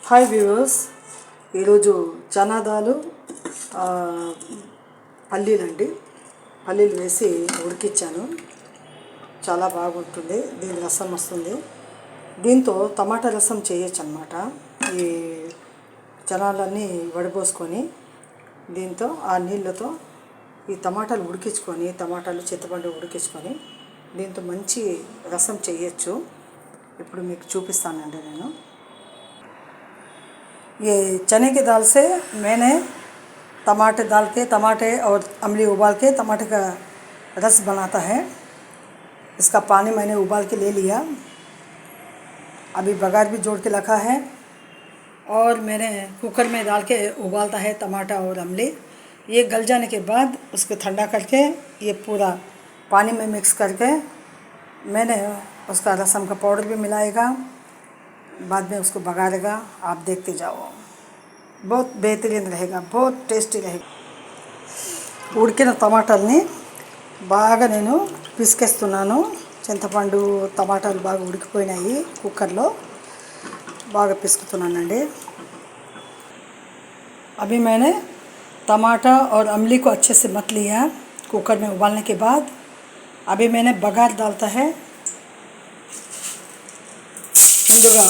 Hi viewers, ఈరోజు చనాదాలు పల్లీలు వేసి ఉడికించాను. చాలా బాగుంటుంది. దీని రసం వస్తుంది. దీంతో టమాటా రసం చేయొచ్చు అన్నమాట. ఈ చనాలన్నీ వడపోసుకొని దీంతో ఆ నీళ్ళతో ఈ టమాటాలు ఉడికించుకొని చింతపండు ఉడికించుకొని దీంతో మంచి రసం చేయొచ్చు. ఇప్పుడు మీకు చూపిస్తానండి నేను. ये चने की दाल से मैंने टमाटे और अमली उबाल के टमाटे का रस बनाता है। इसका पानी मैंने उबाल के ले लिया। अभी बघार भी जोड़ के रखा है और मैंने कुकर में डाल के उबालता है टमाटा और अमली। ये गल जाने के बाद उसको ठंडा करके ये पूरा पानी में मिक्स करके मैंने उसका रसम का पाउडर भी मिलाएगा, बाद में उसको बघारेगा। आप देखते जाओ, बहुत बेहतरीन रहेगा, बहुत टेस्टी रहेगा। ఉడికిన టమాటాలని బాగా నేను పిసికేస్తున్నాను. చింతపండు టమాటాలు బాగా ఉడికిపోయినాయి. కుక్కర్లో బాగా పిసుకుతున్నానండి. अभी मैंने टमाटा और अमली को अच्छे से मत लिया। कुकर में उबालने के बाद अभी मैंने बघार डालता है। ముందుగా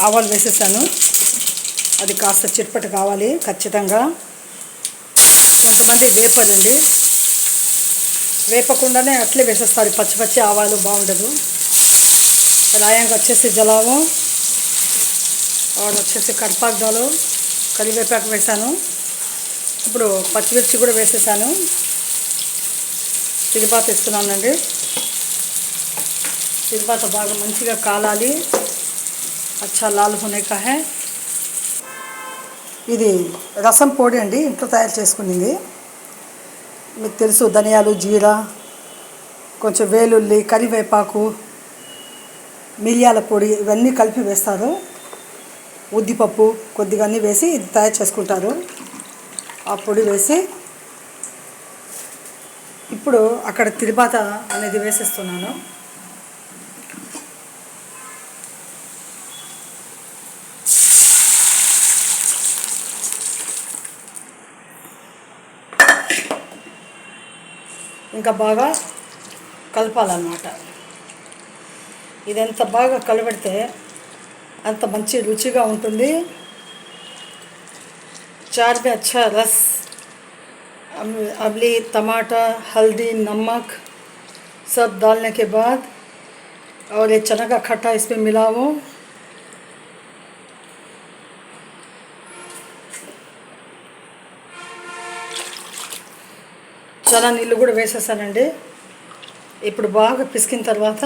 ఆవాలు వేసేసాను. అది కాస్త చిట్పట కావాలి ఖచ్చితంగా. కొంతమంది వేపదండి, వేపకుండానే అట్లే వేసేస్తారు. పచ్చి ఆవాలు బాగుండదు. రాయంగా వచ్చేసి జలావం और వచ్చేసి కరివేపాకు దాలు కరివేపాకు వేసాను. ఇప్పుడు పచ్చిమిర్చి కూడా వేసేసాను. తిరువాత ఇస్తున్నానండి. తిరువాత బాగా మంచిగా కాలాలి. అచ్చా లాల్ హోనే కా హై. ఇది రసం పొడి అండి, ఇంట్లో తయారు చేసుకునేది. మీకు తెలుసు, ధనియాలు, జీరా, కొంచెం వేలుల్లి, కరివేపాకు, మిరియాల పొడి ఇవన్నీ కలిపి వేస్తారు. ఉద్దిపప్పు కొద్దిగా అన్నీ వేసి ఇది తయారు చేసుకుంటారు. ఆ పొడి వేసి ఇప్పుడు అక్కడ తిరువాత అనేది వేసేస్తున్నాను. ఇంకా బాగా కలపాలన్నమాట. ఇది ఎంత బాగా కలబెడితే అంత మంచి రుచిగా ఉంటుంది. चार में अच्छा रस, अमली, टमाटा, हल्दी, नमक सब डालने के बाद और ये चना का खट्टा इसमें मिलाओ। చాలా నీళ్ళు కూడా వేసేసానండి. ఇప్పుడు బాగా పిసికిన తర్వాత